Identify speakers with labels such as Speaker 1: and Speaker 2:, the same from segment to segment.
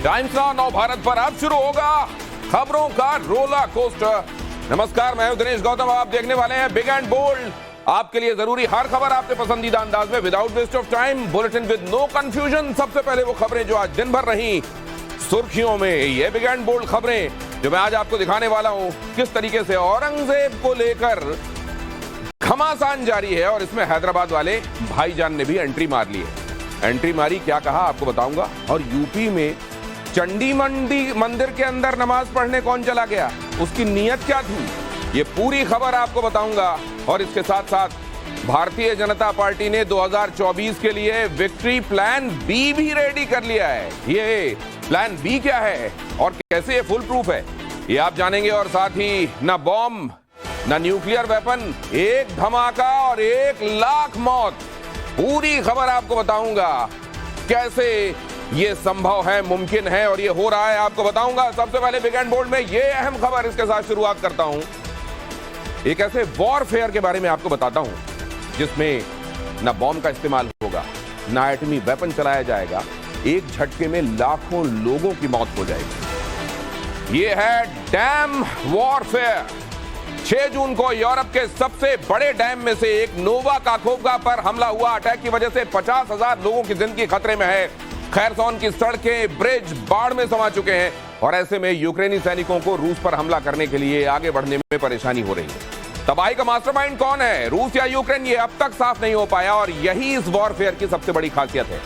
Speaker 1: Times now नव भारत पर अब शुरू होगा खबरों का रोलर कोस्टर। नमस्कार, मैं हूं दिनेश गौतम। आप देखने वाले हैं बिग एंड बोल्ड, आपके लिए जरूरी हर खबर आपके पसंदीदा अंदाज में, without waste of time, bulletin with no confusion. सबसे पहले वो खबरें जो आज दिन भर रही सुर्खियों में, ये बिग एंड बोल्ड खबरें जो मैं आज आपको दिखाने वाला हूं। किस तरीके से औरंगजेब को लेकर घमासान जारी है और इसमें हैदराबाद वाले भाईजान ने भी एंट्री मार ली है। एंट्री मारी, क्या कहा आपको बताऊंगा। और यूपी में चंडी मंदिर के अंदर नमाज पढ़ने कौन चला गया, उसकी नीयत क्या थी, ये पूरी खबर आपको बताऊंगा। और इसके साथ साथ भारतीय जनता पार्टी ने 2024 के लिए विक्ट्री प्लान बी भी रेडी कर लिया है। ये प्लान बी क्या है और कैसे ये फुल प्रूफ है, ये आप जानेंगे। और साथ ही ना बॉम्ब ना न्यूक्लियर वेपन, एक धमाका और 1 लाख मौत, पूरी खबर आपको बताऊंगा। कैसे ये संभव है, मुमकिन है और ये हो रहा है, आपको बताऊंगा। सबसे पहले बिग एंड बोल्ड में ये अहम खबर, इसके साथ शुरुआत करता हूं। एक ऐसे वॉरफेयर के बारे में आपको बताता हूं जिसमें ना बॉम्ब का इस्तेमाल होगा, ना एटमी वेपन चलाया जाएगा, एक झटके में लाखों लोगों की मौत हो जाएगी। ये है डैम वॉरफेयर। 6 जून को यूरोप के सबसे बड़े डैम में से एक नोवा काकोव्का पर हमला हुआ। अटैक की वजह से 50,000 लोगों की जिंदगी खतरे में है। खैरसौन की सड़कें, ब्रिज बाढ़ में समा चुके हैं और ऐसे में यूक्रेनी सैनिकों को रूस पर हमला करने के लिए आगे बढ़ने में परेशानी हो रही है। तबाही का मास्टरमाइंड कौन है, रूस या यूक्रेन, ये अब तक साफ नहीं हो पाया और यही इस वॉरफेयर की सबसे बड़ी खासियत है।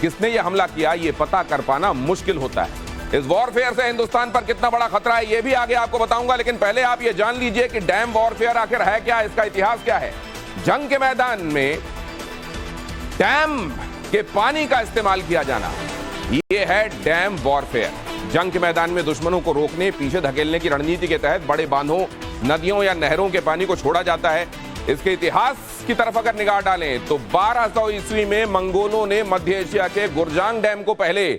Speaker 1: किसने ये हमला किया, ये पता कर पाना मुश्किल होता है। इस वॉरफेयर से हिंदुस्तान पर कितना बड़ा खतरा है, ये भी आगे आपको बताऊंगा। लेकिन पहले आप ये जान लीजिए कि डैम वॉरफेयर आखिर है क्या, इसका इतिहास क्या है। जंग के मैदान में डैम के पानी का इस्तेमाल किया जाना, ये है डैम वॉरफेयर। जंग के मैदान में दुश्मनों को रोकने, पीछे धकेलने की रणनीति के तहत बड़े बांधों, नदियों या नहरों के पानी को छोड़ा जाता है। इसके इतिहास की तरफ अगर निगाह डालें तो 1200 ईस्वी में मंगोलों ने मध्य एशिया के गुरजांग डैम को पहले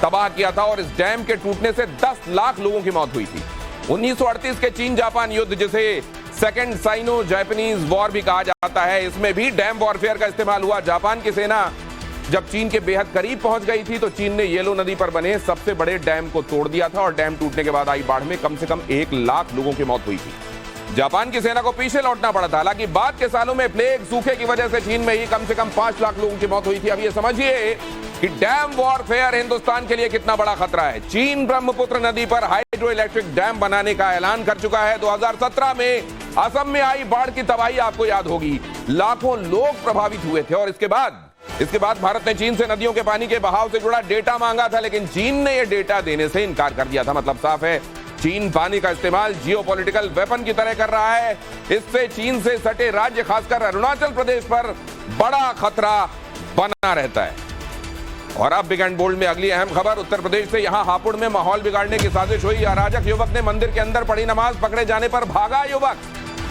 Speaker 1: तबाह किया था और इस डैम के टूटने से 10 लाख लोगों की मौत हुई थी। 1938 के चीन जापान युद्ध, जिसे सेकेंड साइनो जापानीज वॉर भी कहा जाता है, इसमें भी डैम वॉरफेयर का इस्तेमाल हुआ। जापान की सेना जब चीन के बेहद करीब पहुंच गई थी तो चीन ने येलो नदी पर बने सबसे बड़े डैम को तोड़ दिया था और डैम टूटने के बाद आई बाढ़ में कम से कम 1 लाख लोगों की मौत हुई थी। जापान की सेना को पीछे लौटना पड़ा था। हालांकि बाद के सालों में प्लेग, सूखे की वजह से चीन में ही कम से कम 5 लाख लोगों की मौत हुई थी। अब ये समझिए कि डैम वॉरफेयर हिंदुस्तान के लिए कितना बड़ा खतरा है। चीन ब्रह्मपुत्र नदी पर हाइड्रो इलेक्ट्रिक डैम बनाने का ऐलान कर चुका है। 2017 में असम में आई बाढ़ की तबाही आपको याद होगी, लाखों लोग प्रभावित हुए थे। और इसके बाद भारत ने चीन से नदियों के पानी के बहाव से जुड़ा डेटा मांगा था, लेकिन चीन ने यह डेटा देने से इनकार कर दिया था। मतलब साफ है, चीन पानी का इस्तेमाल जियोपॉलिटिकल वेपन की तरह कर रहा है। इससे चीन से सटे राज्य, खासकर अरुणाचल प्रदेश पर बड़ा खतरा बना रहता है। और अब बिग एंड बोल्ड में अगली अहम खबर, उत्तर प्रदेश से। यहां हापुड़ में माहौल बिगाड़ने की साजिश हुई। अराजक युवक ने मंदिर के अंदर पढ़ी नमाज, पकड़े जाने पर भागा युवक।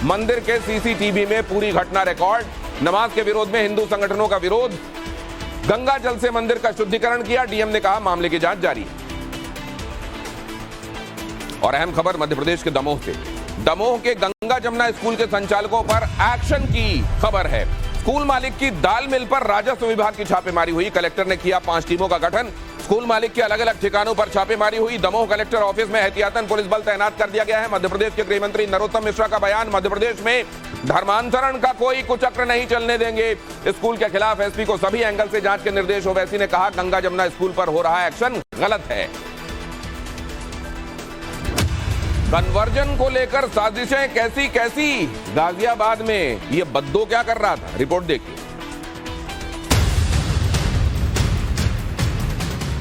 Speaker 1: मंदिर के सीसीटीवी में पूरी घटना रिकॉर्ड। नमाज के विरोध में हिंदू संगठनों का विरोध, गंगा जल से मंदिर का शुद्धिकरण किया। डीएम ने कहा मामले की जांच जारी है। और अहम खबर मध्य प्रदेश के दमोह से। दमोह के गंगा जमुना स्कूल के संचालकों पर एक्शन की खबर है। स्कूल मालिक की दाल मिल पर राजस्व विभाग की छापेमारी हुई। कलेक्टर ने किया 5 टीमों का गठन। स्कूल मालिक के अलग अलग ठिकानों पर छापेमारी हुई। दमोह कलेक्टर ऑफिस में एहतियातन पुलिस बल तैनात कर दिया गया है। मध्य प्रदेश के गृह मंत्री नरोत्तम मिश्रा का बयान, मध्य प्रदेश में धर्मांतरण का कोई कुचक्र नहीं चलने देंगे। स्कूल के खिलाफ एसपी को सभी एंगल से जांच के निर्देश। ओवैसी ने कहा गंगा जमुना स्कूल पर हो रहा एक्शन गलत है। कन्वर्जन को लेकर साजिशें कैसी कैसी, गाजियाबाद में ये बद्दो क्या कर रहा था, रिपोर्ट देखिए।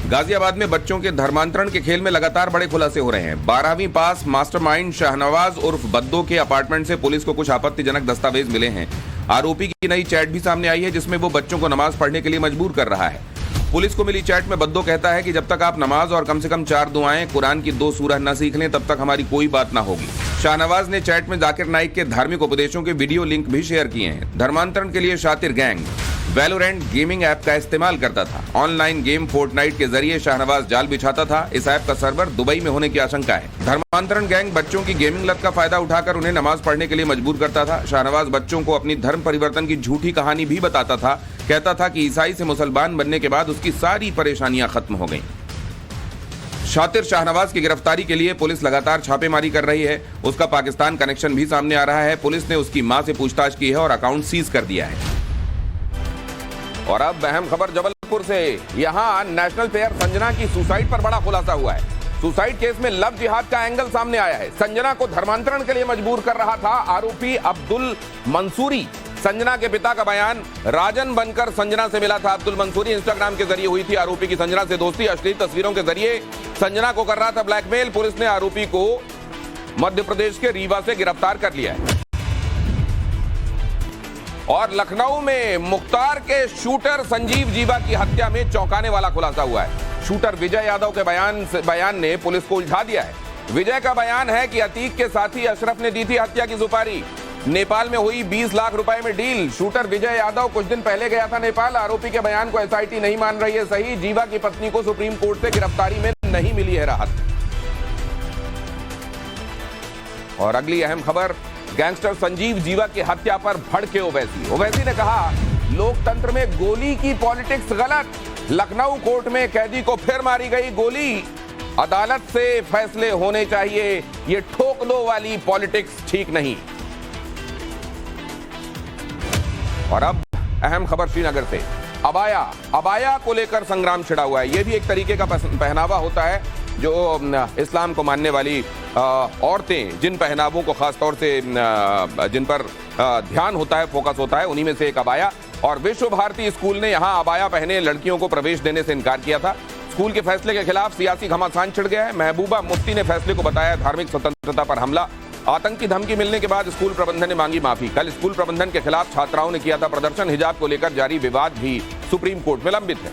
Speaker 1: गाजियाबाद में बच्चों के धर्मांतरण के खेल में लगातार बड़े खुलासे हो रहे हैं। 12वीं पास मास्टरमाइंड शाहनवाज उर्फ बद्दो के अपार्टमेंट से पुलिस को कुछ आपत्तिजनक दस्तावेज मिले हैं। आरोपी की नई चैट भी सामने आई है जिसमें वो बच्चों को नमाज पढ़ने के लिए मजबूर कर रहा है। पुलिस को मिली चैट में बद्दो कहता है कि जब तक आप नमाज और कम से कम 4 दुआएं, कुरान की 2 सूरह न सीख लें तब तक हमारी कोई बात ना होगी। शाहनवाज ने चैट में जाकिर नाइक के धार्मिक उपदेशों के वीडियो लिंक भी शेयर किए हैं। धर्मांतरण के लिए शातिर गैंग वैलोरेंट गेमिंग ऐप का इस्तेमाल करता था। ऑनलाइन गेम फोर्टनाइट के जरिए शाहनवाज जाल बिछाता था। इस ऐप का सर्वर दुबई में होने की आशंका है। धर्मांतरण गैंग बच्चों की गेमिंग लत का फायदा उठाकर उन्हें नमाज पढ़ने के लिए मजबूर करता था। शाहनवाज बच्चों को अपनी धर्म परिवर्तन की झूठी कहानी भी बताता था। कहता था कि ईसाई से मुसलमान बनने के बाद उसकी सारी परेशानियां खत्म हो गईं। शातिर शाहनवाज की गिरफ्तारी के लिए पुलिस लगातार छापेमारी कर रही है। उसका पाकिस्तान कनेक्शन भी सामने आ रहा है। पुलिस ने उसकी मां से पूछताछ की है और अकाउंट सीज कर दिया है। और अब अहम खबर जबलपुर से। यहां नेशनल प्लेयर संजना की सुसाइड पर बड़ा खुलासा हुआ है। सुसाइड केस में लव जिहाद का एंगल सामने आया है। संजना को धर्मांतरण के लिए मजबूर कर रहा था आरोपी अब्दुल मंसूरी। संजना के पिता का बयान, राजन बनकर संजना से मिला था अब्दुल मंसूरी। इंस्टाग्राम के जरिए हुई थी आरोपी की संजना से दोस्ती। अश्लील तस्वीरों के जरिए संजना को कर रहा था ब्लैकमेल। पुलिस ने आरोपी को मध्य प्रदेश के रीवा से गिरफ्तार कर लिया है। और लखनऊ में मुख्तार के शूटर संजीव जीवा की हत्या में चौंकाने वाला खुलासा हुआ है। शूटर विजय यादव के बयान ने पुलिस को उलझा दिया है। विजय का बयान है कि अतीक के साथी अशरफ ने दी थी हत्या की सुपारी। नेपाल में हुई 20 लाख रुपए में डील। शूटर विजय यादव कुछ दिन पहले गया था नेपाल। आरोपी के बयान को एसआईटी नहीं मान रही है सही। जीवा की पत्नी को सुप्रीम कोर्ट से गिरफ्तारी में नहीं मिली है राहत। और अगली अहम खबर, गैंगस्टर संजीव जीवा की हत्या पर भड़के ओवैसी। ओवैसी ने कहा, लोकतंत्र में गोली की पॉलिटिक्स गलत। लखनऊ कोर्ट में कैदी को फिर मारी गई गोली। अदालत से फैसले होने चाहिए, ये ठोक दो वाली पॉलिटिक्स ठीक नहीं। और अब अहम खबर श्रीनगर से। अबाया को लेकर संग्राम छिड़ा हुआ है। यह भी एक तरीके का पहनावा होता है जो इस्लाम को मानने वाली औरतें, जिन पहनावों को खासतौर से जिन पर ध्यान होता है, फोकस होता है, उन्हीं में से एक अबाया। और विश्व भारती स्कूल ने यहां अबाया पहने लड़कियों को प्रवेश देने से इनकार किया था। स्कूल के फैसले के खिलाफ सियासी घमासान छिड़ गया है। महबूबा मुफ्ती ने फैसले को बताया धार्मिक स्वतंत्रता पर हमला। आतंकी धमकी मिलने के बाद स्कूल प्रबंधन ने मांगी माफी। कल स्कूल प्रबंधन के खिलाफ छात्राओं ने किया था प्रदर्शन। हिजाब को लेकर जारी विवाद भी सुप्रीम कोर्ट में लंबित है।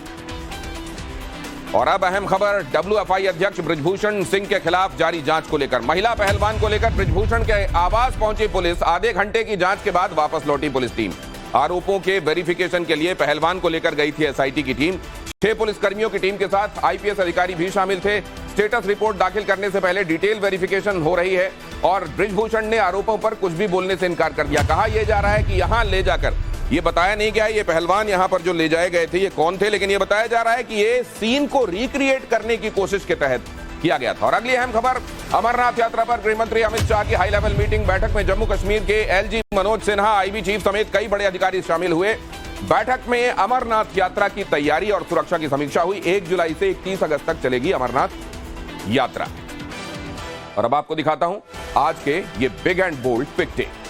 Speaker 1: और अब अहम खबर, डब्ल्यूएफआई अध्यक्ष बृजभूषण सिंह के खिलाफ जारी जांच को लेकर। महिला पहलवान को लेकर बृजभूषण के आवास पहुंची पुलिस। आधे घंटे की जांच के बाद वापस लौटी पुलिस टीम। आरोपों के वेरिफिकेशन के लिए पहलवान को लेकर गई थी एसआईटी की टीम। 6 पुलिसकर्मियों की टीम के साथ आईपीएस अधिकारी भी शामिल थे। स्टेटस रिपोर्ट दाखिल करने से पहले डिटेल वेरिफिकेशन हो रही है। और बृजभूषण ने आरोपों पर कुछ भी बोलने से इनकार कर दिया। कहा यह जा रहा है कि यहां ले जाकर, ये बताया नहीं गया ये पहलवान यहां पर जो ले जाए गए थे ये कौन थे, लेकिन ये बताया जा रहा है कि ये सीन को रिक्रिएट करने की कोशिश के तहत किया गया था। और अगली अहम खबर, अमरनाथ यात्रा पर गृह मंत्री अमित शाह की हाई लेवल मीटिंग। बैठक में जम्मू कश्मीर के LG Manoj Sinha, IB chief समेत कई बड़े अधिकारी शामिल हुए। बैठक में अमरनाथ यात्रा की तैयारी और सुरक्षा की समीक्षा हुई। 1 जुलाई से 31 अगस्त तक चलेगी अमरनाथ यात्रा। और अब आपको दिखाता हूं आज के ये big and bold picture.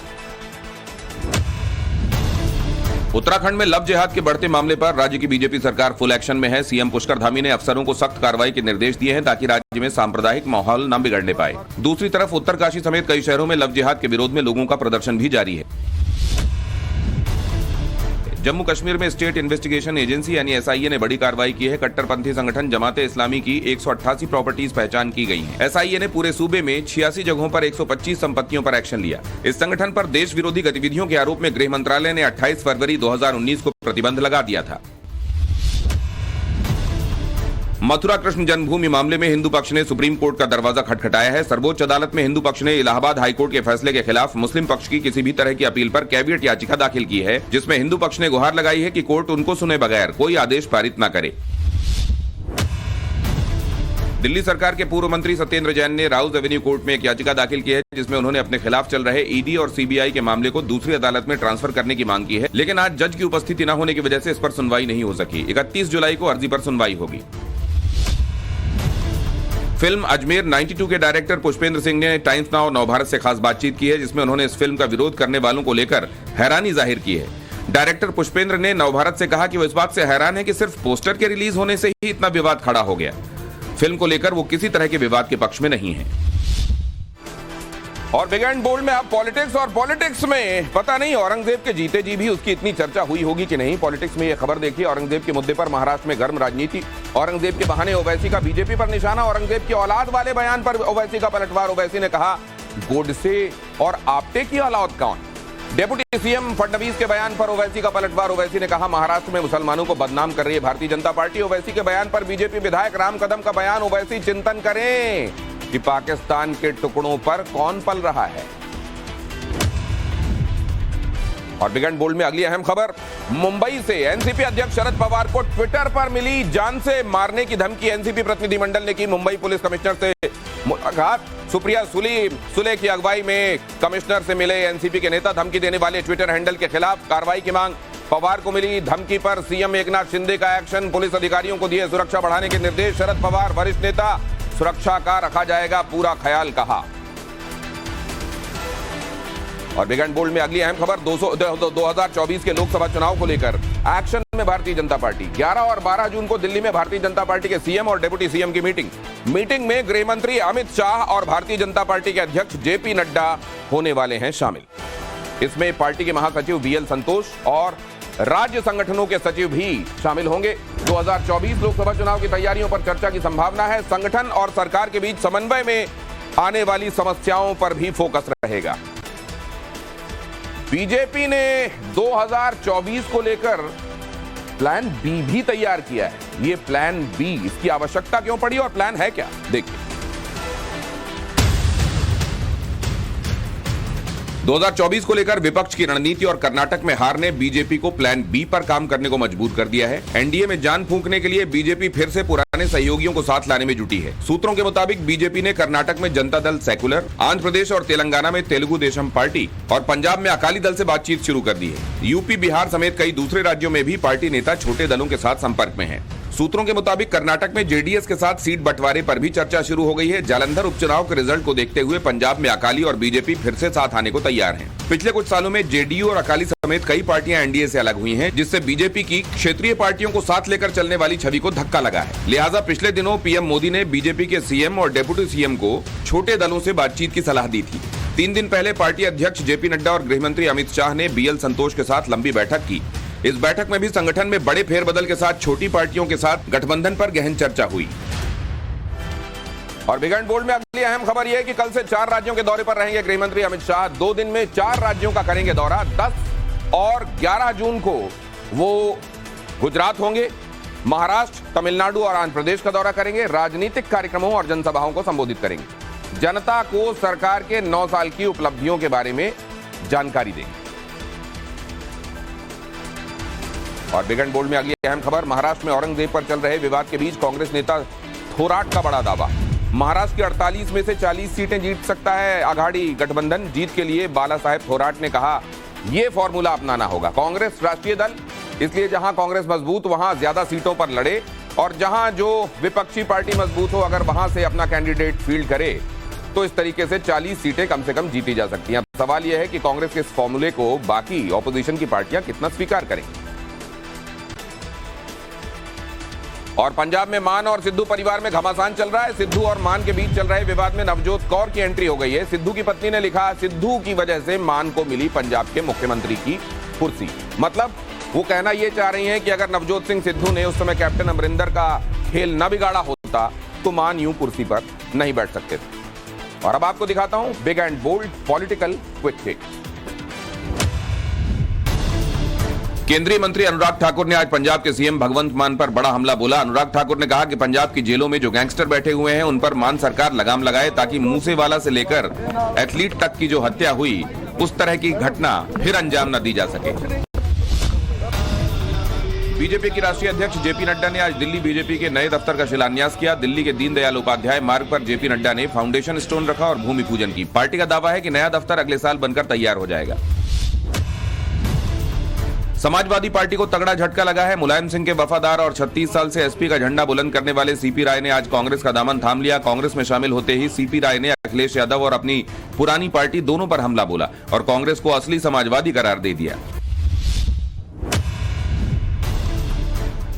Speaker 1: Uttarakhand में लव जिहाद के बढ़ते मामले पर राज्य की बीजेपी सरकार फुल एक्शन में है। सीएम पुष्कर धामी ने अफसरों को सख्त कार्रवाई के निर्देश दिए हैं ताकि राज्य में सांप्रदायिक माहौल न बिगड़ने पाए। दूसरी तरफ उत्तरकाशी समेत कई शहरों में लव जिहाद के विरोध में लोगों का प्रदर्शन भी जारी है। जम्मू कश्मीर में स्टेट इन्वेस्टिगेशन एजेंसी यानी एसआईए ने बड़ी कार्रवाई की है। कट्टरपंथी संगठन जमाते इस्लामी की 188 प्रॉपर्टीज पहचान की गई हैं। एसआईए ने पूरे सूबे में 86 जगहों पर 125 संपत्तियों पर एक्शन लिया। इस संगठन पर देश विरोधी गतिविधियों के आरोप में गृह मंत्रालय ने 28 फरवरी 2019 को प्रतिबंध लगा दिया था। मथुरा कृष्ण जन्मभूमि मामले में हिंदू पक्ष ने सुप्रीम कोर्ट का दरवाजा खटखटाया है। सर्वोच्च अदालत में हिंदू पक्ष ने इलाहाबाद हाईकोर्ट के फैसले के खिलाफ मुस्लिम पक्ष की किसी भी तरह की अपील पर कैविएट याचिका दाखिल की है, जिसमें हिंदू पक्ष ने गुहार लगाई है कि कोर्ट उनको सुने बगैर कोई आदेश पारित न करे। दिल्ली सरकार के पूर्व मंत्री सत्येंद्र जैन ने राउज एवेन्यू कोर्ट में एक याचिका दाखिल की है, जिसमें उन्होंने अपने खिलाफ चल रहे ईडी और सीबीआई के मामले को दूसरी अदालत में ट्रांसफर करने की मांग की है, लेकिन आज जज की उपस्थिति न होने की वजह से इस पर सुनवाई नहीं हो सकी। 31 जुलाई को अर्जी पर सुनवाई होगी। फिल्म अजमेर 92 के डायरेक्टर पुष्पेंद्र सिंह ने टाइम्स नाउ नवभारत से खास बातचीत की है, जिसमें उन्होंने इस फिल्म का विरोध करने वालों को लेकर हैरानी जाहिर की है। डायरेक्टर पुष्पेंद्र ने नवभारत से कहा कि वो इस बात से हैरान है कि सिर्फ पोस्टर के रिलीज होने से ही इतना विवाद खड़ा हो गया। फिल्म को लेकर वो किसी तरह के विवाद के पक्ष में नहीं है। और बिग एंड बोल्ड में आप पॉलिटिक्स, और पॉलिटिक्स में पता नहीं औरंगजेब के जीते जी भी उसकी इतनी चर्चा हुई होगी कि नहीं। पॉलिटिक्स में ये खबर देखिए, औरंगजेब के मुद्दे पर महाराष्ट्र में गर्म राजनीति। औरंगजेब के बहाने ओवैसी का बीजेपी पर निशाना। औरंगजेब की औलाद वाले बयान पर ओवैसी का पलटवार। ओवैसी ने कहा, गोडसे और आप्टे की औलाद कौन? डेप्यूटी सीएम फडणवीस के बयान पर ओवैसी का पलटवार। ओवैसी ने कहा, महाराष्ट्र में मुसलमानों को बदनाम कर रही है भारतीय जनता पार्टी। ओवैसी के बयान पर बीजेपी विधायक राम कदम का बयान। ओवैसी चिंतन करें कि पाकिस्तान के टुकड़ों पर कौन पल रहा है। और बिग एंड बोल्ड में अगली अहम खबर, मुंबई से एनसीपी अध्यक्ष शरद पवार को ट्विटर पर मिली जान से मारने की धमकी। एनसीपी प्रतिनिधिमंडल ने की मुंबई पुलिस कमिश्नर से मुलाकात। सुप्रिया सुले की अगुवाई में कमिश्नर से मिले एनसीपी के नेता। धमकी देने वाले ट्विटर हैंडल के खिलाफ कार्रवाई की मांग। पवार को मिली धमकी पर सीएम एकनाथ शिंदे का एक्शन। पुलिस अधिकारियों को दिए सुरक्षा बढ़ाने के निर्देश। शरद पवार वरिष्ठ नेता, सुरक्षा का रखा जाएगा पूरा ख्याल, कहा। और बिग एंड बोल्ड में अगली अहम खबर, 2024 के लोकसभा चुनाव को लेकर एक्शन में भारतीय जनता पार्टी। 11 और 12 जून को दिल्ली में भारतीय जनता पार्टी के सीएम और डिप्टी सीएम की मीटिंग में गृह मंत्री अमित शाह और भारतीय जनता पार्टी के अध्यक्ष जेपी नड्डा होने वाले हैं शामिल। इसमें पार्टी के महासचिव बीएल संतोष और राज्य संगठनों के सचिव भी शामिल होंगे। 2024 लोकसभा चुनाव की तैयारियों पर चर्चा की संभावना है। संगठन और सरकार के बीच समन्वय में आने वाली समस्याओं पर भी फोकस रहेगा। बीजेपी ने 2024 को लेकर प्लान बी भी तैयार किया है। ये प्लान बी, इसकी आवश्यकता क्यों पड़ी और प्लान है क्या, देखिए। 2024 को लेकर विपक्ष की रणनीति और कर्नाटक में हार ने बीजेपी को प्लान बी पर काम करने को मजबूर कर दिया है। एनडीए में जान फूंकने के लिए बीजेपी फिर से पुराने सहयोगियों को साथ लाने में जुटी है। सूत्रों के मुताबिक बीजेपी ने कर्नाटक में जनता दल सेकुलर, आंध्र प्रदेश और तेलंगाना में तेलुगु देशम पार्टी और पंजाब में अकाली दल से बातचीत शुरू कर दी है। यूपी, बिहार समेत कई दूसरे राज्यों में भी पार्टी नेता छोटे दलों के साथ संपर्क में है। सूत्रों के मुताबिक कर्नाटक में जेडीएस के साथ सीट बंटवारे पर भी चर्चा शुरू हो गई है। जालंधर उपचुनाव के रिजल्ट को देखते हुए पंजाब में अकाली और बीजेपी फिर से साथ आने को तैयार हैं। पिछले कुछ सालों में जेडीयू और अकाली समेत कई पार्टियां एनडीए से अलग हुई हैं, जिससे बीजेपी की क्षेत्रीय पार्टियों को साथ लेकर चलने वाली छवि को धक्का लगा है। लिहाजा पिछले दिनों पीएम मोदी ने बीजेपी के सीएम और डिप्टी सीएम को छोटे दलों से बातचीत की सलाह दी थी। 3 दिन पहले पार्टी अध्यक्ष जेपी नड्डा और गृहमंत्री अमित शाह ने बीएल संतोष के साथ लंबी बैठक की। इस बैठक में भी संगठन में बड़े फेरबदल के साथ छोटी पार्टियों के साथ गठबंधन पर गहन चर्चा हुई। और बिग एंड बोल्ड में अगली अहम खबर यह है कि कल से 4 राज्यों के दौरे पर रहेंगे गृहमंत्री अमित शाह। 2 दिन में 4 राज्यों का करेंगे दौरा। 10 और 11 जून को वो गुजरात होंगे, महाराष्ट्र, तमिलनाडु और आंध्र प्रदेश का दौरा करेंगे। राजनीतिक कार्यक्रमों और जनसभाओं को संबोधित करेंगे। जनता को सरकार के 9 साल की उपलब्धियों के बारे में जानकारी देंगे। और बिग एंड बोल्ड में अगली अहम खबर, महाराष्ट्र में औरंगजेब पर चल रहे विवाद के बीच कांग्रेस नेता थोराट का बड़ा दावा। महाराष्ट्र की 48 में से 40 सीटें जीत सकता है आघाड़ी गठबंधन। जीत के लिए बाला साहेब थोराट ने कहा यह फॉर्मूला अपनाना होगा। कांग्रेस राष्ट्रीय दल, इसलिए जहां कांग्रेस मजबूत वहां ज्यादा सीटों पर लड़े और जहां जो विपक्षी पार्टी मजबूत हो अगर वहां से अपना कैंडिडेट फील्ड करे तो इस तरीके से 40 सीटें कम से कम जीती जा सकती हैं। सवाल यह है कि कांग्रेस के इस फॉर्मूले को बाकी ऑपोजिशन की पार्टियां कितना स्वीकार करेंगी। और पंजाब में मान और सिद्धू परिवार में घमासान चल रहा है। सिद्धू और मान के बीच चल रहे विवाद में नवजोत कौर की एंट्री हो गई है। सिद्धू की पत्नी ने लिखा, सिद्धू की वजह से मान को मिली पंजाब के मुख्यमंत्री की कुर्सी। मतलब वो कहना ये चाह रही हैं कि अगर नवजोत सिंह सिद्धू ने उस समय कैप्टन अमरिंदर का खेल न बिगाड़ा होता तो मान यूं कुर्सी पर नहीं बैठ सकते थे। और अब आपको दिखाता हूं big and bold political quick hit. केंद्रीय मंत्री अनुराग ठाकुर ने आज पंजाब के सीएम भगवंत मान पर बड़ा हमला बोला। अनुराग ठाकुर ने कहा कि पंजाब की जेलों में जो गैंगस्टर बैठे हुए हैं उन पर मान सरकार लगाम लगाए ताकि मूसेवाला से लेकर एथलीट तक की जो हत्या हुई उस तरह की घटना फिर अंजाम न दी जा सके। बीजेपी की राष्ट्रीय अध्यक्ष जेपी नड्डा ने आज दिल्ली बीजेपी के नए दफ्तर का शिलान्यास किया। दिल्ली के दीनदयाल उपाध्याय मार्ग पर जेपी नड्डा ने फाउंडेशन स्टोन रखा और भूमि पूजन की। पार्टी का दावा है कि नया दफ्तर अगले साल बनकर तैयार हो जाएगा। समाजवादी पार्टी को तगड़ा झटका लगा है। मुलायम सिंह के वफादार और 36 साल से एसपी का झंडा बुलंद करने वाले सीपी राय ने आज कांग्रेस का दामन थाम लिया। कांग्रेस में शामिल होते ही सीपी राय ने अखिलेश यादव और अपनी पुरानी पार्टी दोनों पर हमला बोला और कांग्रेस को असली समाजवादी करार दे दिया।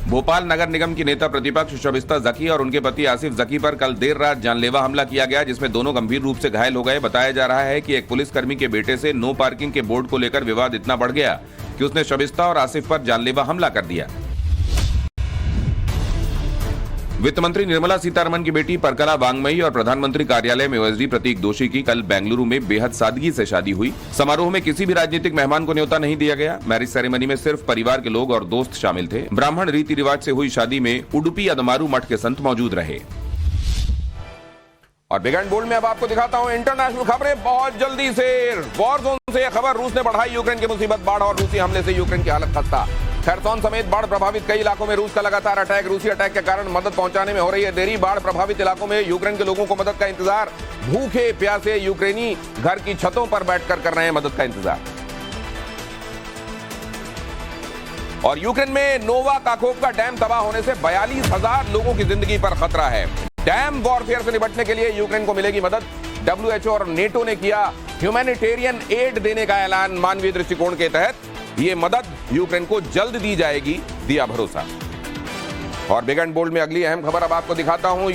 Speaker 1: भोपाल नगर निगम की नेता प्रतिपक्ष शबिस्ता जकी और उनके पति आसिफ जकी पर कल देर रात जानलेवा हमला किया गया, जिसमें दोनों गंभीर रूप से घायल हो गए। बताया जा रहा है कि एक पुलिसकर्मी के बेटे से नो पार्किंग के बोर्ड को लेकर विवाद इतना बढ़ गया कि उसने शबिस्ता और आसिफ पर जानलेवा हमला कर दिया। वित्त मंत्री निर्मला सीतारमण की बेटी परकला वांगमयी और प्रधानमंत्री कार्यालय में ओएसडी प्रतीक दोषी की कल बेंगलुरु में बेहद सादगी से शादी हुई। समारोह में किसी भी राजनीतिक मेहमान को न्योता नहीं दिया गया। मैरिज सेरेमनी में सिर्फ परिवार के लोग और दोस्त शामिल थे। ब्राह्मण रीति रिवाज से हुई शादी में उडुपी अदमारू मठ के संत मौजूद रहे। और बिग एंड बोल्ड में अब आपको दिखाता हूं इंटरनेशनल खबरें बहुत जल्दी से। वॉर जोन से यह खबर, रूस ने बढ़ाई यूक्रेन की मुसीबत, बाढ़ और रूसी हमले से यूक्रेन की हालत खस्ता। खरसोन समेत बाढ़ प्रभावित कई इलाकों में रूस का लगातार अटैक, रूसी अटैक के कारण मदद पहुंचाने में हो रही है देरी। बाढ़ प्रभावित इलाकों में यूक्रेन के लोगों को मदद का इंतजार, भूखे प्यासे यूक्रेनी घर की छतों पर बैठकर कर रहे हैं मदद का इंतजार। और यूक्रेन में नोवा काकोवका डैम तबाह होने से 42,000 लोगों की जिंदगी पर खतरा है। डैम वॉरफेयर से निपटने के लिए यूक्रेन को मिलेगी मदद। WHO और नेटो ने किया ह्यूमैनिटेरियन एड देने का ऐलान। मानवीय दृष्टिकोण के तहत यह मदद यूक्रेन को जल्द दी जाएगी, दिया भरोसा। और बिग एंड बोल्ड में अगली अहम खबर अब आपको दिखाता हूं।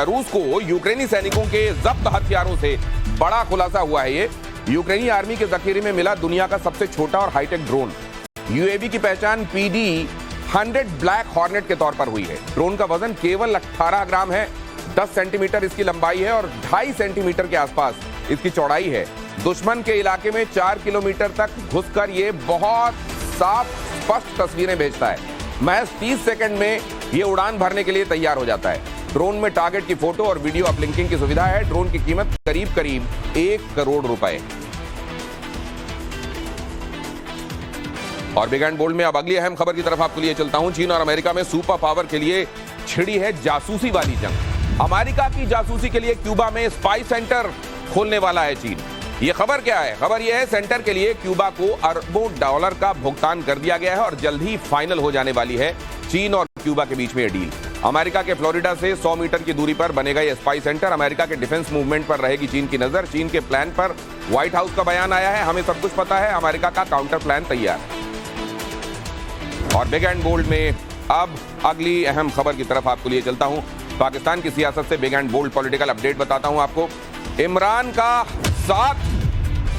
Speaker 1: रूस को यूक्रेनी सैनिकों के जब्त हथियारों से बड़ा खुलासा हुआ है। ये यूक्रेनी आर्मी के जखीरे में मिला दुनिया का सबसे छोटा और हाईटेक ड्रोन। UAV की पहचान PD-100 ब्लैक हॉर्नेट के तौर पर हुई है। ड्रोन का वजन केवल 18 ग्राम है, 10 सेंटीमीटर इसकी लंबाई है और 2.5 सेंटीमीटर के आसपास इसकी चौड़ाई है। दुश्मन के इलाके में 4 किलोमीटर तक घुसकर ये बहुत साफ स्पष्ट तस्वीरें भेजता है। महज 30 सेकंड में ये उड़ान भरने के लिए तैयार हो जाता है। ड्रोन में टारगेट की फोटो और वीडियो अपलिंकिंग की सुविधा है। ड्रोन की कीमत करीब 1 करोड़ रुपए। और बिग एंड बोल्ड में अब अगली अहम खबर की तरफ आपको लिए चलता हूं। चीन और अमेरिका में सुपर पावर के लिए छिड़ी है जासूसी वाली जंग। अमेरिका की जासूसी के लिए क्यूबा में स्पाई सेंटर खोलने वाला है चीन। यह खबर क्या है? खबर यह है सेंटर के लिए क्यूबा को अरबों डॉलर का भुगतान कर दिया गया है और जल्द ही फाइनल हो जाने वाली है चीन और क्यूबा के बीच में यह डील। अमेरिका के फ्लोरिडा से 100 मीटर की दूरी पर बनेगा यह स्पाई सेंटर। अमेरिका के डिफेंस मूवमेंट पर रहेगी चीन की नजर। चीन के प्लान पर व्हाइट हाउस का बयान आया है, हमें सब कुछ पता है, अमेरिका का काउंटर प्लान तैयार है। और बिग एंड बोल्ड में अब अगली अहम खबर की तरफ आपको लिए चलता हूं। पाकिस्तान की सियासत से big and bold political update बताता हूं आपको। इमरान का साथ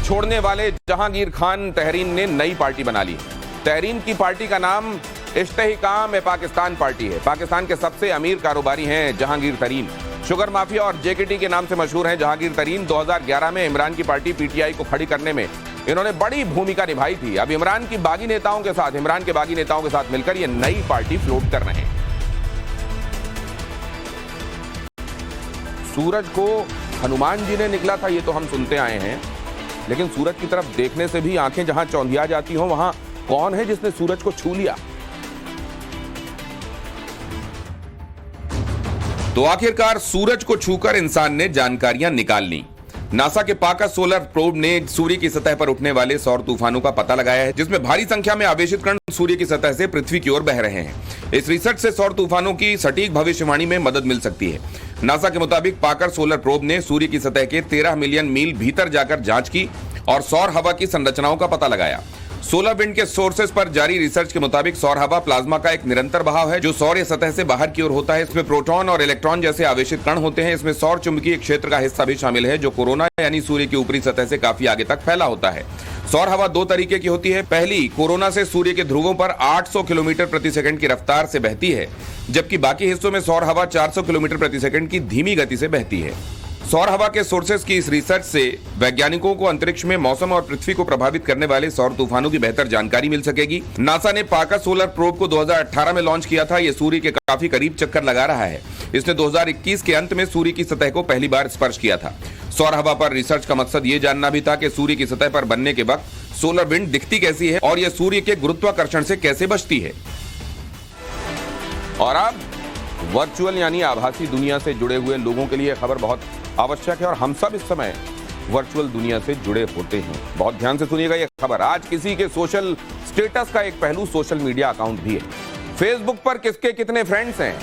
Speaker 1: छोड़ने वाले जहांगीर खान तहरीन ने नई पार्टी बना ली। तहरीन की पार्टी का नाम इश्तेहकाम पाकिस्तान पार्टी है। पाकिस्तान के सबसे अमीर कारोबारी हैं जहांगीर तरीन। शुगर माफिया और JKT के नाम से मशहूर हैं जहांगीर तरीन। 2011 में इमरान की पार्टी PTI को खड़ी करने में इन्होंने बड़ी भूमिका निभाई थी। अब इमरान के बागी नेताओं के साथ मिलकर ये नई पार्टी फ्लोट कर रहे हैं। सूरज को हनुमान जी ने निकला था, ये तो हम सुनते आए हैं, लेकिन सूरज की तरफ देखने से भी आंखें जहां चौंधिया जाती हों, वहां कौन है जिसने सूरज को छू लिया? तो आखिरकार सूरज को छूकर इंसान ने जानकारियां निकाल ली। नासा के पाकस सोलर प्रोब ने सूर्य की सतह पर उठने वाले सौर तूफानों का पता लगाया है, जिसमें भारी संख्या में आवेशित कण सूर्य की सतह से पृथ्वी की ओर बह रहे हैं। इस रिसर्च से सौर तूफानों की सटीक भविष्यवाणी में मदद मिल सकती है। नासा के मुताबिक पाकर सोलर प्रोब ने सूर्य की सतह के 13 मिलियन मील भीतर जाकर जांच की और सौर हवा की संरचनाओं का पता लगाया। सोलर विंड के सोर्सेस पर जारी रिसर्च के मुताबिक सौर हवा प्लाज्मा का एक निरंतर बहाव है जो सौर सतह से बाहर की ओर होता है। इसमें प्रोटॉन और इलेक्ट्रॉन जैसे आवेशित कण होते हैं। इसमें सौर चुंबकीय क्षेत्र का हिस्सा भी शामिल है जो कोरोना यानी सूर्य की ऊपरी सतह से काफी आगे तक फैला होता है। सौर हवा 2 तरीके की होती है। पहली कोरोना से सूर्य के ध्रुवों पर 800 किलोमीटर प्रति सेकंड की रफ्तार से बहती है, जबकि बाकी हिस्सों में सौर हवा 400 किलोमीटर प्रति सेकंड की धीमी गति से बहती है। सौर हवा के सोर्सेस की इस रिसर्च से वैज्ञानिकों को अंतरिक्ष में मौसम और पृथ्वी को प्रभावित करने वाले सौर तूफानों की बेहतर जानकारी मिल सकेगी। नासा ने पाकर सोलर प्रोब को 2018 में लॉन्च किया था। यह सूर्य के काफी करीब चक्कर लगा रहा है। इसने 2021 के अंत में सूर्य की सतह को पहली बार स्पर्श किया था। सौर हवा पर रिसर्च का मकसद ये जानना भी था कि सूर्य की सतह पर बनने के वक्त सोलर विंड दिखती कैसी है और यह सूर्य के गुरुत्वाकर्षण से कैसे बचती है। और अब वर्चुअल यानी आभासी दुनिया से जुड़े हुए लोगों के लिए खबर बहुत आवश्यक है और हम सब इस समय वर्चुअल दुनिया से जुड़े होते हैं। बहुत ध्यान से सुनिएगा ये खबर। आज किसी के सोशल स्टेटस का एक पहलू सोशल मीडिया अकाउंट भी है। फेसबुक पर किसके कितने फ्रेंड्स हैं,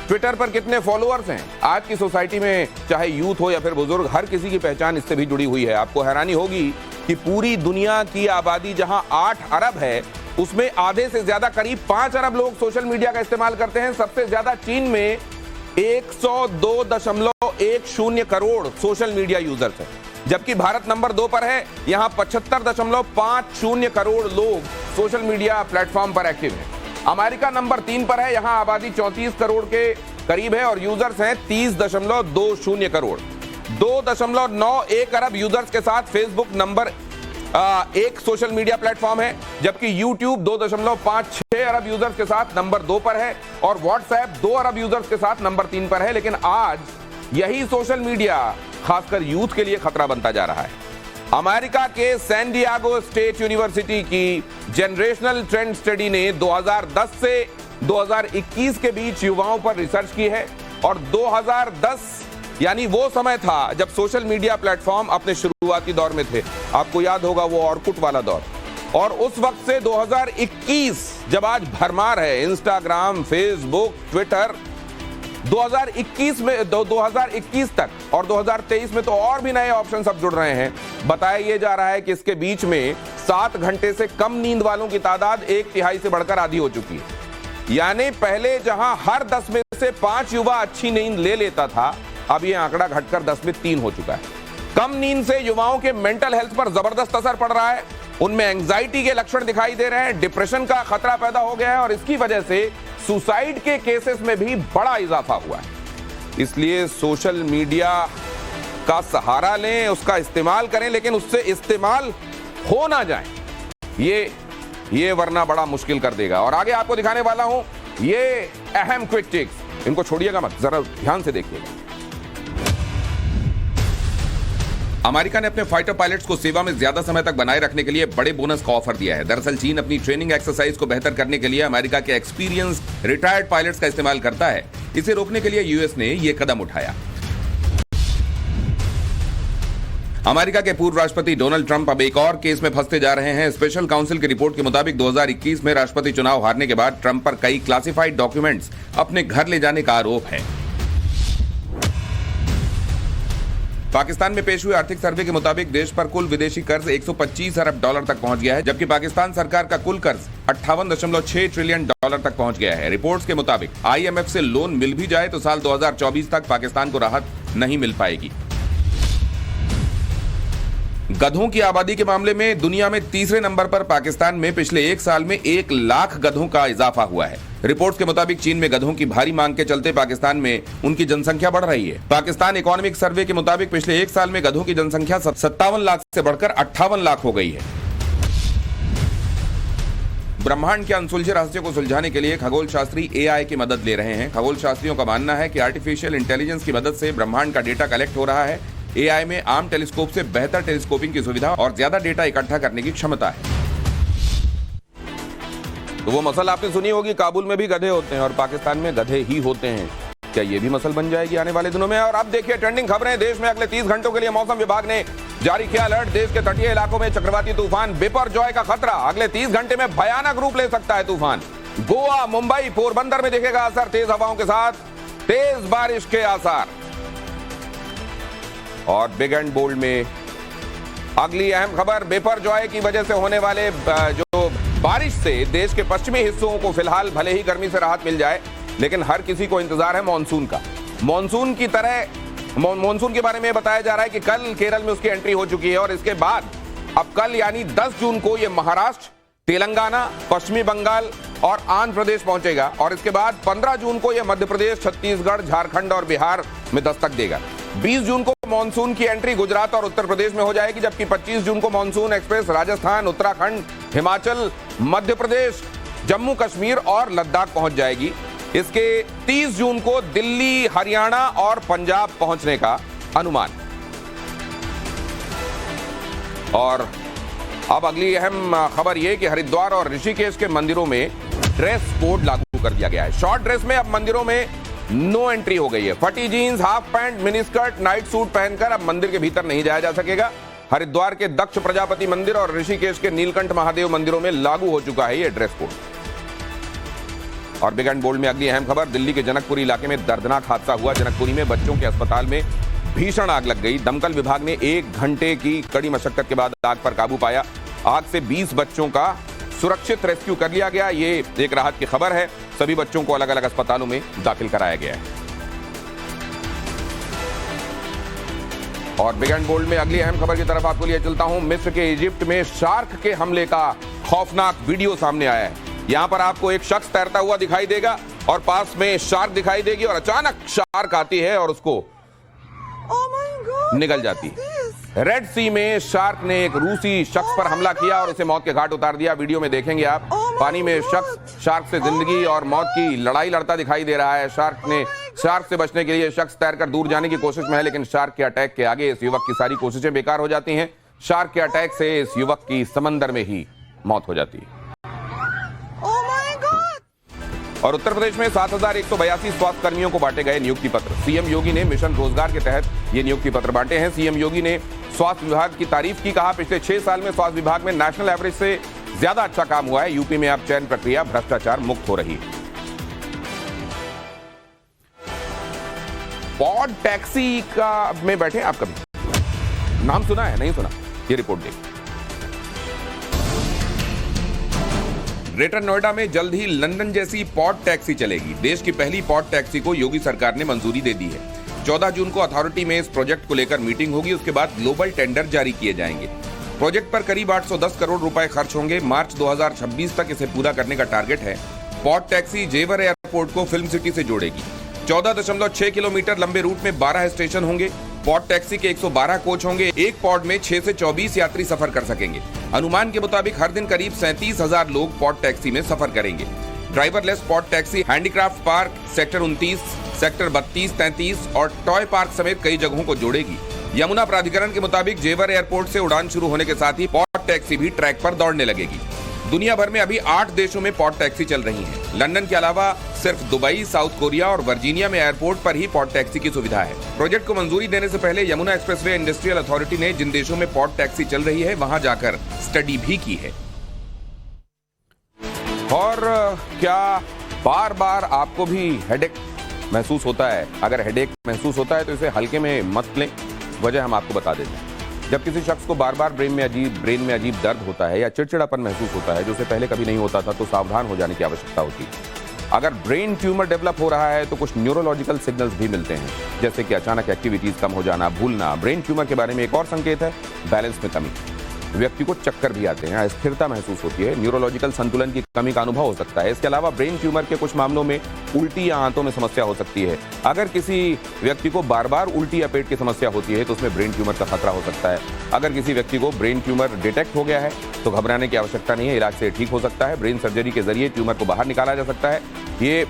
Speaker 1: ट्विटर पर कितने फॉलोअर्स हैं। आज की सोसाइटी में चाहे यूथ हो या फिर बुजुर्ग, हर किसी की पहचान इससे भी जुड़ी हुई है। आपको हैरानी होगी कि पूरी दुनिया की आबादी जहां 8 अरब है, उसमें आधे से ज्यादा करीब 5 अरब लोग सोशल मीडिया का इस्तेमाल करते हैं। सबसे ज्यादा चीन में 102.10 करोड़ सोशल मीडिया यूजर्स हैं, जबकि भारत नंबर 2 पर है। यहां 75.50 करोड़ लोग सोशल मीडिया प्लेटफॉर्म पर एक्टिव हैं। अमेरिका नंबर 3 पर है। यहां आबादी 34 करोड़ के करीब है और यूजर्स हैं 30.20 करोड़। 2.91 अरब यूजर्स के साथ Facebook number 1 social media platform है, जबकि YouTube 2.56 अरब यूजर्स के साथ नंबर 2 पर है और WhatsApp 2 अरब यूजर्स के साथ नंबर 3 पर है। लेकिन आज यही सोशल मीडिया खासकर यूथ के लिए खतरा बनता जा रहा है। अमेरिका के सैन डिएगो स्टेट यूनिवर्सिटी की जनरेशनल ट्रेंड स्टडी ने 2010 से 2021 के बीच युवाओं पर रिसर्च की है और 2010 यानी वो समय था जब सोशल मीडिया प्लेटफॉर्म अपने शुरुआती दौर में थे। आपको याद होगा वो ऑरकुट वाला दौर। और उस वक्त से 2021 जब आज भरमार है इंस्टाग्राम, फेसबुक, ट्विटर, 2021 तक और 2023 में तो और भी नए ऑप्शन अब जुड़ रहे हैं। बताया यह जा रहा है कि इसके बीच में 7 घंटे से कम नींद वालों की तादाद 1/3 से बढ़कर आधी हो चुकी है। यानी पहले जहां हर 10 में से 5 युवा अच्छी नींद ले लेता था, अब यह आंकड़ा घटकर 10 में 3 हो चुका है। कम नींद से युवाओं के मेंटल हेल्थ पर जबरदस्त असर पड़ रहा है। उनमें एंजाइटी के लक्षण दिखाई दे रहे हैं, डिप्रेशन का खतरा पैदा हो गया है और इसकी वजह से सुसाइड के केसेस में भी बड़ा इजाफा हुआ है। इसलिए सोशल मीडिया का सहारा लें, उसका इस्तेमाल करें, लेकिन उससे इस्तेमाल हो ना जाए ये वरना बड़ा मुश्किल कर देगा। और आगे आपको दिखाने वाला हूं ये अहम क्विक टिप्स, इनको छोड़िएगा मत, जरा ध्यान से देखिएगा। अमेरिका ने अपने फाइटर पायलट्स को सेवा में ज्यादा समय तक बनाए रखने के लिए बड़े बोनस का ऑफर दिया है। दरअसल चीन अपनी ट्रेनिंग एक्सरसाइज को बेहतर करने के लिए अमेरिका के एक्सपीरियंस रिटायर्ड पायलट्स का इस्तेमाल करता है। इसे रोकने के लिए यूएस ने यह कदम उठाया। अमेरिका के पूर्व राष्ट्रपति डोनाल्ड ट्रंप अब एक और केस में फंसते जा रहे हैं। स्पेशल काउंसिल की रिपोर्ट के मुताबिक 2021 में राष्ट्रपति चुनाव हारने के बाद ट्रंप पर कई क्लासिफाइड डॉक्यूमेंट्स अपने घर ले जाने का आरोप है। पाकिस्तान में पेश हुए आर्थिक सर्वे के मुताबिक देश पर कुल विदेशी कर्ज 125 अरब डॉलर तक पहुंच गया है, जबकि पाकिस्तान सरकार का कुल कर्ज 58.6 ट्रिलियन डॉलर तक पहुंच गया है। रिपोर्ट्स के मुताबिक आईएमएफ से लोन मिल भी जाए तो साल 2024 तक पाकिस्तान को राहत नहीं मिल पाएगी। गधों की आबादी के मामले में दुनिया में तीसरे नंबर पर पाकिस्तान में पिछले 1 साल में 1 लाख गधों का इजाफा हुआ है। रिपोर्ट्स के मुताबिक चीन में गधों की भारी मांग के चलते पाकिस्तान में उनकी जनसंख्या बढ़ रही है। पाकिस्तान इकोनॉमिक सर्वे के मुताबिक पिछले 1 साल में गधों की जनसंख्या 57 लाख से बढ़कर 58 लाख हो गई है। ब्रह्मांड के अनसुलझे रहस्य को सुलझाने के लिए खगोल शास्त्री एआई की मदद ले रहे हैं। खगोल शास्त्रियों का मानना है कि आर्टिफिशियल इंटेलिजेंस की मदद से ब्रह्मांड का डेटा कलेक्ट हो रहा है। एआई में आम टेलीस्कोप से बेहतर टेलीस्कोपिंग की सुविधा और ज्यादा डेटा इकट्ठा करने की क्षमता है। तो वो मसल आपने सुनी होगी, काबुल में भी गधे होते हैं और पाकिस्तान में गधे ही होते हैं। क्या ये भी मसल बन जाएगी आने वाले दिनों में? और अब देखिए ट्रेंडिंग खबरें। देश में अगले 30 घंटों के लिए मौसम विभाग ने जारी किया अलर्ट। देश के तटीय इलाकों में चक्रवाती तूफान बिपरजॉय का खतरा। अगले 30 घंटे में भयानक रूप ले सकता है तूफान। गोवा, मुंबई, पोरबंदर में दिखेगा असर। तेज हवाओं के साथ तेज बारिश के आसार। और बिग एंड बोल्ड में अगली अहम खबर, बिपरजॉय की वजह से होने वाले जो बारिश से देश के पश्चिमी हिस्सों को फिलहाल भले ही गर्मी से राहत मिल जाए, लेकिन हर किसी को इंतजार है मानसून का। मानसून की तरह मानसून के बारे में बताया जा रहा है कि कल केरल में उसकी एंट्री हो चुकी है और इसके बाद अब कल यानी 10 जून को यह महाराष्ट्र, तेलंगाना, पश्चिमी बंगाल और आंध्र प्रदेश पहुंचेगा और इसके बाद 15 जून को यह मध्य प्रदेश, छत्तीसगढ़, झारखंड और बिहार में दस्तक देगा। 20 जून को मानसून की एंट्री गुजरात और उत्तर प्रदेश में हो जाएगी, जबकि 25 जून को मानसून एक्सप्रेस राजस्थान, उत्तराखंड, हिमाचल, मध्य प्रदेश, जम्मू कश्मीर और लद्दाख पहुंच जाएगी। इसके 30 जून को दिल्ली, हरियाणा और पंजाब पहुंचने का अनुमान। और अब अगली अहम खबर यह कि हरिद्वार और ऋषिकेश के मंदिरों में ड्रेस कोड लागू कर दिया गया है। शॉर्ट ड्रेस में अब मंदिरों में नो एंट्री हो गई है। फटी jeans, half pant, mini skirt, night suit पहनकर अब मंदिर के भीतर नहीं जाया जा सकेगा। हरिद्वार के दक्ष प्रजापति मंदिर और ऋषिकेश के नीलकंठ महादेव मंदिरों में लागू हो चुका है यह ड्रेस कोड। और बिग एंड बोल्ड में अगली अहम खबर, दिल्ली के जनकपुरी इलाके में दर्दनाक हादसा हुआ। जनकपुरी में बच्चों के अस्पताल में भीषण आग लग गई। दमकल विभाग ने 1 घंटे की कड़ी मशक्कत के बाद आग पर काबू पाया। आग से 20 बच्चों का सुरक्षित रेस्क्यू कर लिया गया। ये एक राहत की खबर है। सभी बच्चों को अलग अलग अस्पतालों में दाखिल कराया गया है। और बिग एंड बोल्ड में अगली अहम खबर की तरफ आपको लिए चलता हूं। मिस्र के इजिप्ट में शार्क के हमले का खौफनाक वीडियो सामने आया है। यहां पर आपको एक शख्स तैरता हुआ दिखाई देगा और पास में शार्क दिखाई देगी और अचानक शार्क आती है और उसको निगल जाती है। रेड सी में शार्क ने एक रूसी शख्स पर हमला किया और उसे मौत के घाट उतार दिया। वीडियो में देखेंगे आप, पानी में शख्स शार्क से जिंदगी और मौत की लड़ाई लड़ता दिखाई दे रहा है। शार्क ने शार्क से बचने के लिए शख्स तैरकर दूर जाने की कोशिश में है, लेकिन शार्क के अटैक के आगे इस युवक की सारी कोशिशें बेकार हो जाती हैं। शार्क के अटैक से इस युवक की समंदर में ही मौत हो जाती है। और उत्तर प्रदेश में 7,182 स्वास्थ्य कर्मियों को बांटे गए नियुक्ति पत्र। सीएम योगी ने मिशन रोजगार के तहत ये नियुक्ति पत्र बांटे हैं। सीएम योगी ने स्वास्थ्य विभाग की तारीफ की, कहा पिछले 6 साल में स्वास्थ्य विभाग में नेशनल एवरेज से ज्यादा अच्छा काम हुआ है। यूपी में अब चयन प्रक्रिया भ्रष्टाचार मुक्त हो रही है। पॉड टैक्सी का में बैठे आप कभी नाम सुना है? नहीं सुना? ये रिपोर्ट देखिए। ग्रेटर नोएडा में जल्द ही लंदन जैसी पॉड टैक्सी चलेगी। देश की पहली पॉड टैक्सी को योगी सरकार ने मंजूरी दे दी है। 14 जून को अथॉरिटी में इस प्रोजेक्ट को लेकर मीटिंग होगी। उसके बाद ग्लोबल टेंडर जारी किए जाएंगे। प्रोजेक्ट पर करीब 810 करोड़ रुपए खर्च होंगे। मार्च 2026 तक इसे पूरा करने का टारगेट है। पॉड टैक्सी जेवर एयरपोर्ट को फिल्म सिटी से जोड़ेगी। 14.6 किलोमीटर लंबे रूट में 12 स्टेशन होंगे। पॉड टैक्सी के 112 कोच होंगे। एक पॉड में 6 से 24 यात्री सफर कर सकेंगे। अनुमान के मुताबिक हर दिन करीब 37,000 लोग पॉड टैक्सी में सफर करेंगे। Driverless pod taxi handicraft park, sector 29, sector 32, 33 और टॉय पार्क समेत कई जगहों को जोड़ेगी। यमुना प्राधिकरण के मुताबिक जेवर एयरपोर्ट से उड़ान शुरू होने के साथ ही पॉड टैक्सी भी ट्रैक पर दौड़ने लगेगी। दुनिया भर में अभी 8 देशों में पॉड टैक्सी चल रही है। लंदन के अलावा सिर्फ दुबई, साउथ कोरिया और वर्जीनिया में एयरपोर्ट पर ही पॉड टैक्सी की सुविधा है। प्रोजेक्ट को मंजूरी देने से पहले यमुना एक्सप्रेसवे इंडस्ट्रियल अथॉरिटी ने जिन देशों में पॉड टैक्सी चल रही है वहां जाकर स्टडी भी की है। और क्या बार बार आपको भी हेडेक महसूस होता है? अगर हेडेक महसूस होता है तो इसे हल्के में मत लें। वजह हम आपको बता देते हैं। जब किसी शख्स को बार बार ब्रेन में अजीब दर्द होता है या चिड़चिड़ापन महसूस होता है जो उसे पहले कभी नहीं होता था, तो सावधान हो जाने की आवश्यकता होती है। अगर ब्रेन ट्यूमर डेवलप हो रहा है तो कुछ न्यूरोलॉजिकल सिग्नल्स भी मिलते हैं, जैसे कि अचानक एक्टिविटीज कम हो जाना, भूलना। ब्रेन ट्यूमर के बारे में एक और संकेत है बैलेंस में कमी। व्यक्ति को चक्कर भी आते हैं, अस्थिरता महसूस होती है, न्यूरोलॉजिकल संतुलन की कमी का अनुभव हो सकता है। इसके अलावा ब्रेन ट्यूमर के कुछ मामलों में उल्टी या आंतों में समस्या हो सकती है। अगर किसी व्यक्ति को बार बार उल्टी या पेट की समस्या होती है तो उसमें ब्रेन ट्यूमर का खतरा हो सकता है। अगर किसी व्यक्ति को ब्रेन ट्यूमर डिटेक्ट हो गया है तो घबराने की आवश्यकता नहीं है, इलाज से ठीक हो सकता है। ब्रेन सर्जरी के जरिए ट्यूमर को बाहर निकाला जा सकता है। ये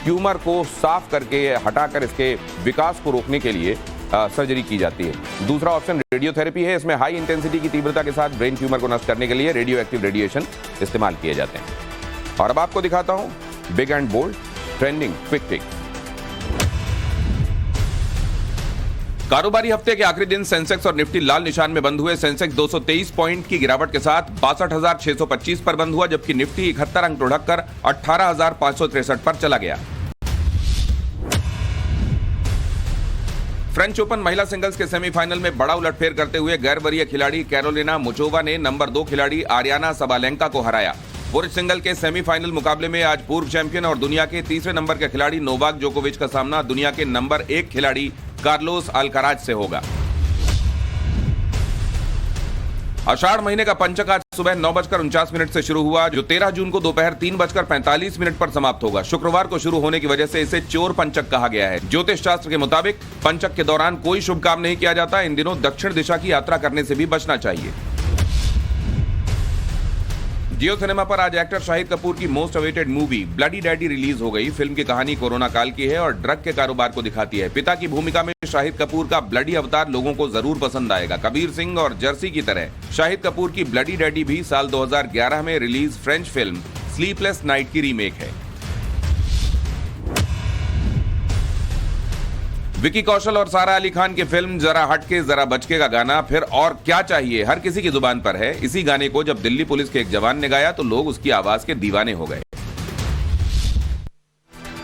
Speaker 1: ट्यूमर को साफ करके हटाकर इसके विकास को रोकने के लिए सर्जरी की जाती है। दूसरा ऑप्शन रेडियोथेरेपी है। इसमें हाई इंटेंसिटी की तीव्रता के साथ ब्रेन ट्यूमर को नष्ट करने के लिए रेडियो एक्टिव रेडिएशन इस्तेमाल किए जाते हैं। और अब आपको दिखाता हूं big and bold trending quick fix. कारोबारी हफ्ते के आखिरी दिन सेंसेक्स और निफ्टी लाल निशान में बंद हुए। सेंसेक्स 223 पॉइंट की गिरावट के साथ 62,625 पर बंद हुआ, जबकि निफ्टी 71 अंक ढुढ़ककर 18,563 पर चला गया। फ्रेंच ओपन महिला सिंगल्स के सेमीफाइनल में बड़ा उलटफेर करते हुए गैर वरीय खिलाड़ी कैरोलिना मुचोवा ने नंबर 2 खिलाड़ी आरियाना सबालेंका को हराया। पुरुष सिंगल के सेमीफाइनल मुकाबले में आज पूर्व चैंपियन और दुनिया के तीसरे नंबर के खिलाड़ी नोवाक जोकोविच का सामना दुनिया के नंबर 1 खिलाड़ी कार्लोस अल्काराज से होगा। आषाढ़ महीने का पंचक आज सुबह 9:49 से शुरू हुआ, जो 13 जून को दोपहर 3:45 पर समाप्त होगा। शुक्रवार को शुरू होने की वजह से इसे चोर पंचक कहा गया है। ज्योतिष शास्त्र के मुताबिक पंचक के दौरान कोई शुभ काम नहीं किया जाता। इन दिनों दक्षिण दिशा की यात्रा करने से भी बचना चाहिए। जियो सिनेमा पर आज एक्टर शाहिद कपूर की most awaited movie bloody daddy release हो गई। फिल्म की कहानी कोरोना काल की है और ड्रग के कारोबार को दिखाती है। पिता की भूमिका में शाहिद कपूर का ब्लडी अवतार लोगों को जरूर पसंद आएगा। कबीर सिंह और जर्सी की तरह शाहिद कपूर की ब्लडी डैडी भी साल 2011 में release French film sleepless night की रीमेक है। विकी कौशल और सारा अली खान की फिल्म जरा हटके जरा बचके का गाना फिर और क्या चाहिए हर किसी की जुबान पर है। इसी गाने को जब दिल्ली पुलिस के एक जवान ने गाया तो लोग उसकी आवाज के दीवाने हो गए।